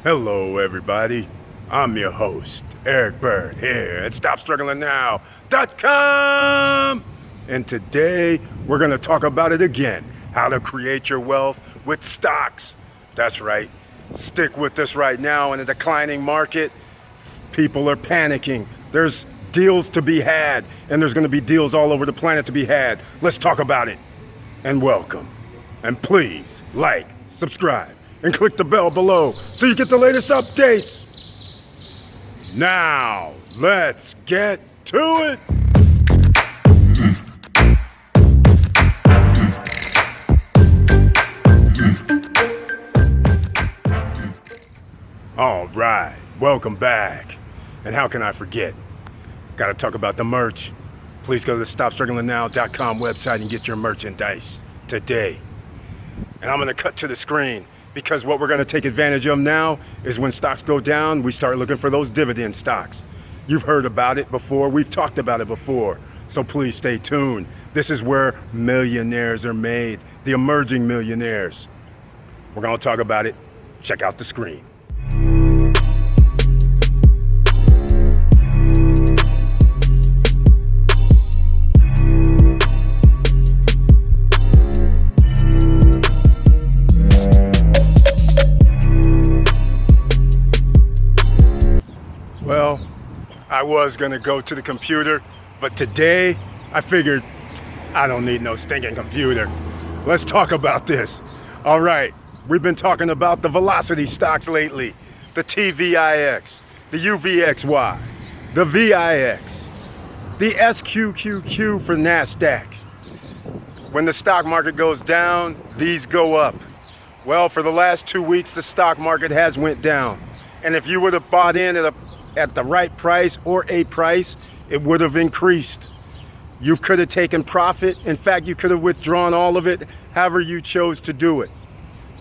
Hello, everybody. I'm your host, Eric Bird, here at StopStrugglingNow.com. And today, we're going to talk about it again, how to create your wealth with stocks. That's right. Stick with this right now in a declining market. People are panicking. There's deals to be had, and there's going to be deals all over the planet to be had. Let's talk about it. And welcome. And please like, subscribe, and click the bell below so you get the latest updates. Now, let's get to it. All right, welcome back. And how can I forget? Got to talk about the merch. Please go to the StopStrugglingNow.com website and get your merchandise today. And I'm going to cut to the screen because what we're going to take advantage of now is when stocks go down, we start looking for those dividend stocks. You've heard about it before. We've talked about it before. So please stay tuned. This is where millionaires are made, the emerging millionaires. We're going to talk about it. Check out the screen. Well, I was gonna go to the computer, but today I figured I don't need no stinking computer. Let's talk about this. All right, we've been talking about the velocity stocks lately, the TVIX, the UVXY, the VIX, the SQQQ for NASDAQ. When the stock market goes down, these go up. Well, for the last 2 weeks, the stock market has went down. And if you would have bought in at the right price or a price, it would have increased. You could have taken profit. In fact, you could have withdrawn all of it, however you chose to do it.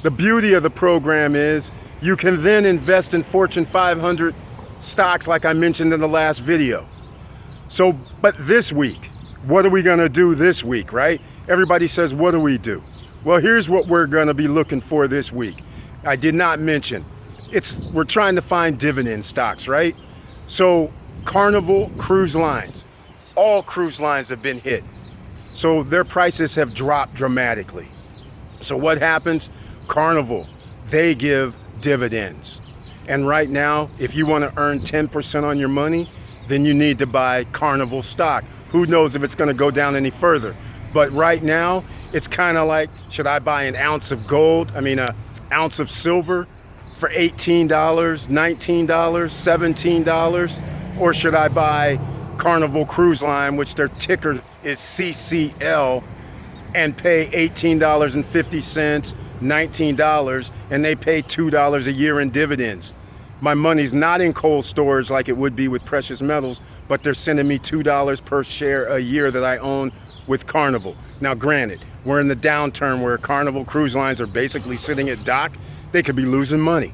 The beauty of the program is you can then invest in Fortune 500 stocks like I mentioned in the last video. So, but this week, what are we gonna do this week, right? Everybody says, what do we do? Well, here's what we're gonna be looking for this week. I did not mention. We're trying to find dividend stocks, right? So Carnival Cruise Lines, all cruise lines have been hit. So their prices have dropped dramatically. So what happens? Carnival, they give dividends. And right now, if you want to earn 10% on your money, then you need to buy Carnival stock. Who knows if it's going to go down any further? But right now, it's kind of like, should I buy an ounce of gold? An ounce of silver for $18, $19, $17? Or should I buy Carnival Cruise Line, which their ticker is CCL, and pay $18.50, $19, and they pay $2 a year in dividends? My money's not in cold storage like it would be with precious metals, but they're sending me $2 per share a year that I own with Carnival. Now, granted, we're in the downturn where Carnival Cruise Lines are basically sitting at dock. They could be losing money.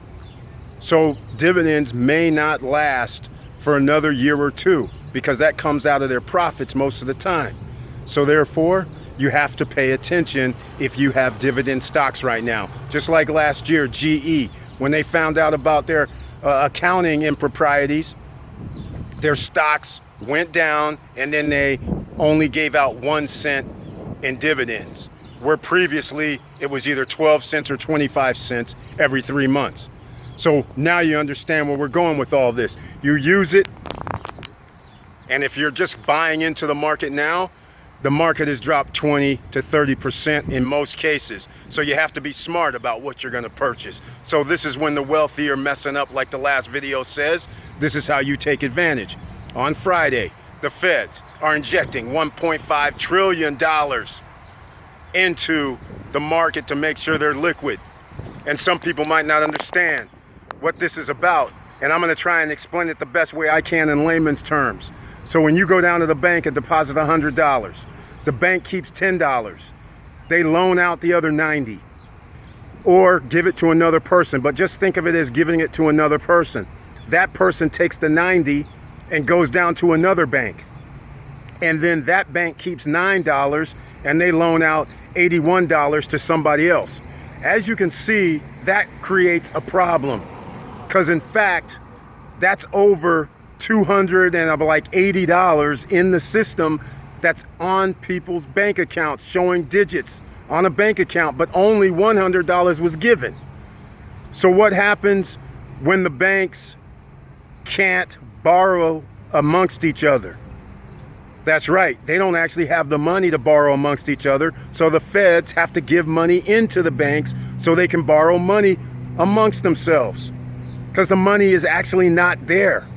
So dividends may not last for another year or two because that comes out of their profits most of the time. So therefore, you have to pay attention if you have dividend stocks right now. Just like last year, GE, when they found out about their accounting improprieties, their stocks went down and then they only gave out 1 cent in dividends, where previously it was either 12 cents or 25 cents every 3 months. So now you understand where we're going with all this. You use it, and if you're just buying into the market now, the market has dropped 20 to 30% in most cases. So you have to be smart about what you're gonna purchase. So this is when the wealthy are messing up, like the last video says. This is how you take advantage. On Friday, the feds are injecting $1.5 trillion into the market to make sure they're liquid. And some people might not understand what this is about. And I'm gonna try and explain it the best way I can in layman's terms. So when you go down to the bank and deposit $100, the bank keeps $10. They loan out the other 90 or give it to another person. But just think of it as giving it to another person. That person takes the 90 and goes down to another bank. And then that bank keeps $9 and they loan out $81 to somebody else. As you can see, that creates a problem. Because in fact, that's over $280 in the system that's on people's bank accounts, showing digits on a bank account, but only $100 was given. So what happens when the banks can't borrow amongst each other? That's right, they don't actually have the money to borrow amongst each other, so the feds have to give money into the banks so they can borrow money amongst themselves, because the money is actually not there.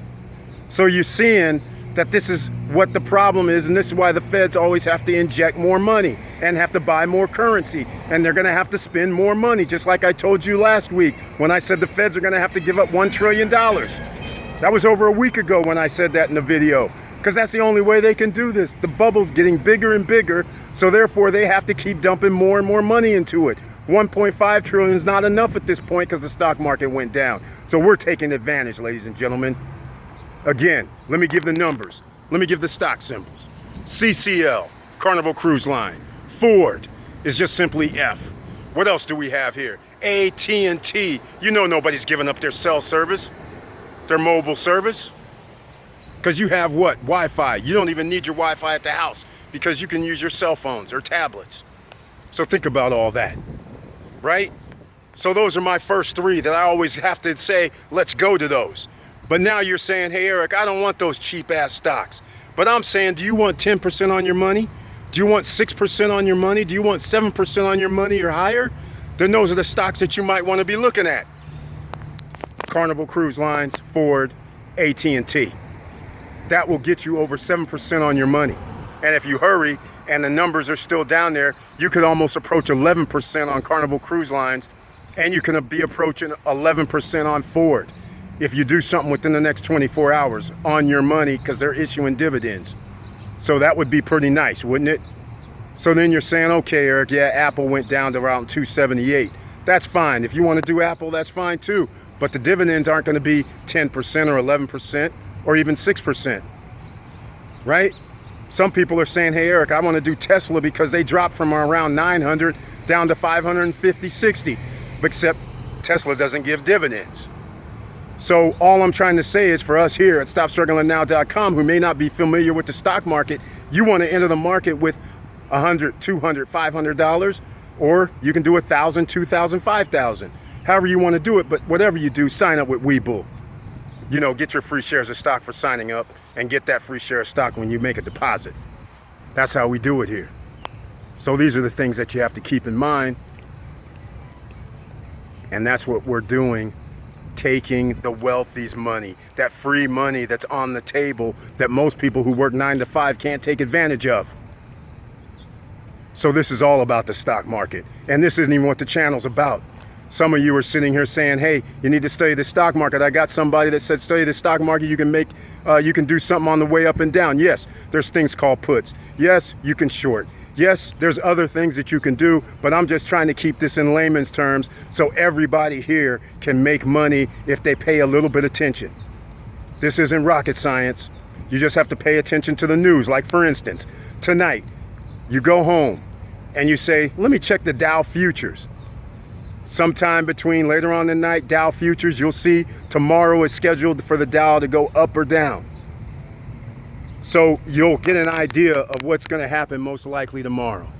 So you're seeing that this is what the problem is, and this is why the feds always have to inject more money and have to buy more currency, and they're gonna have to spend more money, just like I told you last week when I said the feds are gonna have to give up $1 trillion. That was over a week ago when I said that in the video, because that's the only way they can do this. The bubble's getting bigger and bigger, so therefore they have to keep dumping more and more money into it. 1.5 trillion is not enough at this point because the stock market went down. So we're taking advantage, ladies and gentlemen. Again, let me give the numbers. Let me give the stock symbols. CCL, Carnival Cruise Line. Ford is just simply F. What else do we have here? AT&T. You know nobody's giving up their cell service, their mobile service. Because you have what? Wi-Fi. You don't even need your Wi-Fi at the house because you can use your cell phones or tablets. So think about all that, right? So those are my first three that I always have to say, let's go to those. But now you're saying, hey, Eric, I don't want those cheap ass stocks. But I'm saying, do you want 10% on your money? Do you want 6% on your money? Do you want 7% on your money or higher? Then those are the stocks that you might want to be looking at. Carnival Cruise Lines, Ford, AT&T. That will get you over 7% on your money. And if you hurry and the numbers are still down there, you could almost approach 11% on Carnival Cruise Lines, and you can be approaching 11% on Ford if you do something within the next 24 hours on your money, because they're issuing dividends. So that would be pretty nice, wouldn't it? So then you're saying, okay, Eric, yeah, Apple went down to around 278. That's fine. If you want to do Apple, that's fine too. But the dividends aren't going to be 10% or 11% or even 6%, right? Some people are saying, hey, Eric, I want to do Tesla because they dropped from around 900 down to 550, 60, except Tesla doesn't give dividends. So all I'm trying to say is, for us here at StopStrugglingNow.com, who may not be familiar with the stock market, you want to enter the market with $100, $200, $500, or you can do $1,000, $2,000, $5,000. However you want to do it, but whatever you do, sign up with Webull. You know, get your free shares of stock for signing up and get that free share of stock when you make a deposit. That's how we do it here. So these are the things that you have to keep in mind. And that's what we're doing, taking the wealthy's money, that free money that's on the table that most people who work 9 to 5 can't take advantage of. So this is all about the stock market. And this isn't even what the channel's about. Some of you are sitting here saying, hey, you need to study the stock market. I got somebody that said, study the stock market. You can do something on the way up and down. Yes, there's things called puts. Yes, you can short. Yes, there's other things that you can do, but I'm just trying to keep this in layman's terms so everybody here can make money if they pay a little bit of attention. This isn't rocket science. You just have to pay attention to the news. Like, for instance, tonight, you go home and you say, let me check the Dow futures. Sometime between later on the night, Dow futures, you'll see tomorrow is scheduled for the Dow to go up or down. So you'll get an idea of what's going to happen most likely tomorrow.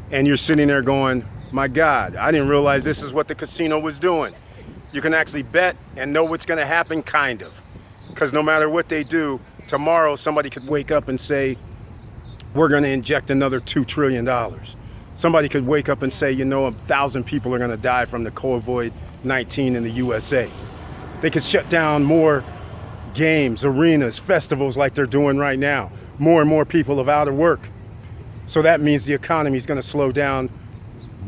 And you're sitting there going, my God, I didn't realize this is what the casino was doing. You can actually bet and know what's going to happen, kind of. Because no matter what they do, tomorrow somebody could wake up and say, we're going to inject another $2 trillion. Somebody could wake up and say, you know, 1,000 people are going to die from the COVID-19 in the USA. They could shut down more games, arenas, festivals like they're doing right now. More and more people are out of work. So that means the economy is going to slow down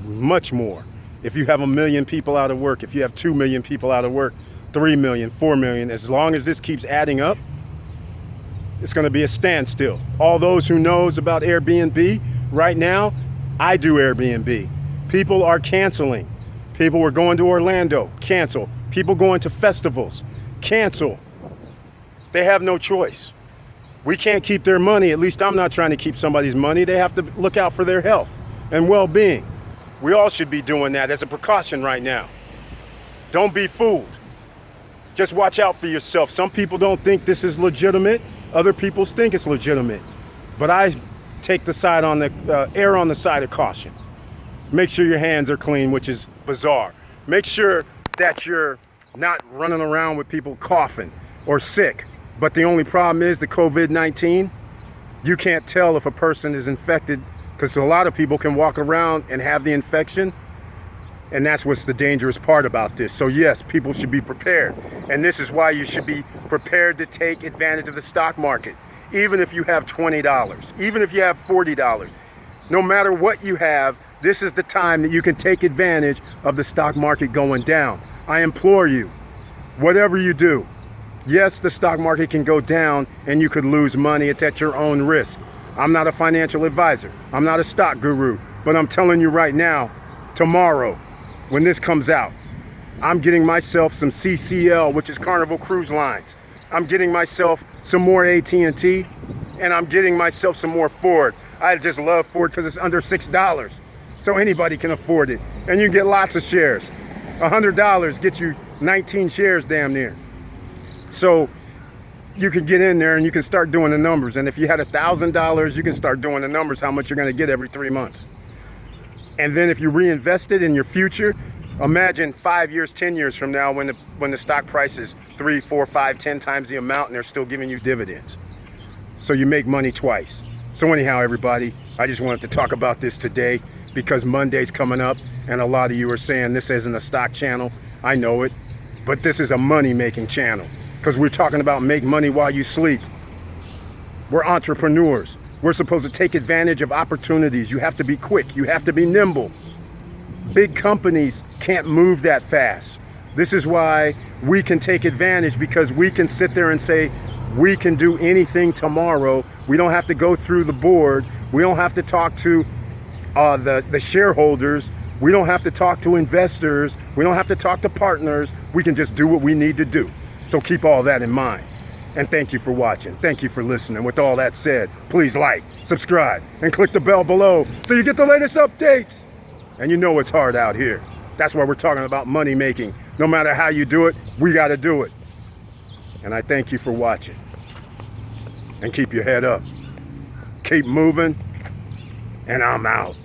much more. If you have 1 million people out of work, if you have 2 million people out of work, 3 million, 4 million, as long as this keeps adding up, it's going to be a standstill. All those who knows about Airbnb right now, I do Airbnb. People are canceling. People were going to Orlando, cancel. People going to festivals, cancel. They have no choice. We can't keep their money. At least I'm not trying to keep somebody's money. They have to look out for their health and well-being. We all should be doing that as a precaution right now. Don't be fooled. Just watch out for yourself. Some people don't think this is legitimate. Other people think it's legitimate. But I take the side on the err on the side of caution. Make sure your hands are clean, which is bizarre. Make sure that you're not running around with people coughing or sick. But the only problem is the COVID-19, you can't tell if a person is infected because a lot of people can walk around and have the infection. And that's what's the dangerous part about this. So yes, people should be prepared. And this is why you should be prepared to take advantage of the stock market. Even if you have $20, even if you have $40, no matter what you have, this is the time that you can take advantage of the stock market going down. I implore you, whatever you do, yes, the stock market can go down and you could lose money. It's at your own risk. I'm not a financial advisor. I'm not a stock guru, but I'm telling you right now, tomorrow, when this comes out, I'm getting myself some CCL, which is Carnival Cruise Lines. I'm getting myself some more AT&T, and I'm getting myself some more Ford. I just love Ford because it's under $6, so anybody can afford it. And you can get lots of shares. $100 gets you 19 shares damn near. So you can get in there and you can start doing the numbers. And if you had $1,000, you can start doing the numbers, how much you're going to get every 3 months. And then if you reinvest it in your future, imagine 5 years, 10 years from now when the stock price is 3, 4, 5, 10 times the amount and they're still giving you dividends. So you make money twice. So anyhow, everybody, I just wanted to talk about this today because Monday's coming up and a lot of you are saying this isn't a stock channel. I know it, but this is a money-making channel because we're talking about make money while you sleep. We're entrepreneurs. We're supposed to take advantage of opportunities. You have to be quick. You have to be nimble. Big companies can't move that fast. This is why we can take advantage because we can sit there and say, we can do anything tomorrow. We don't have to go through the board. We don't have to talk to the shareholders. We don't have to talk to investors. We don't have to talk to partners. We can just do what we need to do. So keep all that in mind. And thank you for watching. Thank you for listening. With all that said, please like, subscribe, and click the bell below so you get the latest updates. And you know it's hard out here. That's why we're talking about money making. No matter how you do it, we got to do it. And I thank you for watching. And keep your head up. Keep moving. And I'm out.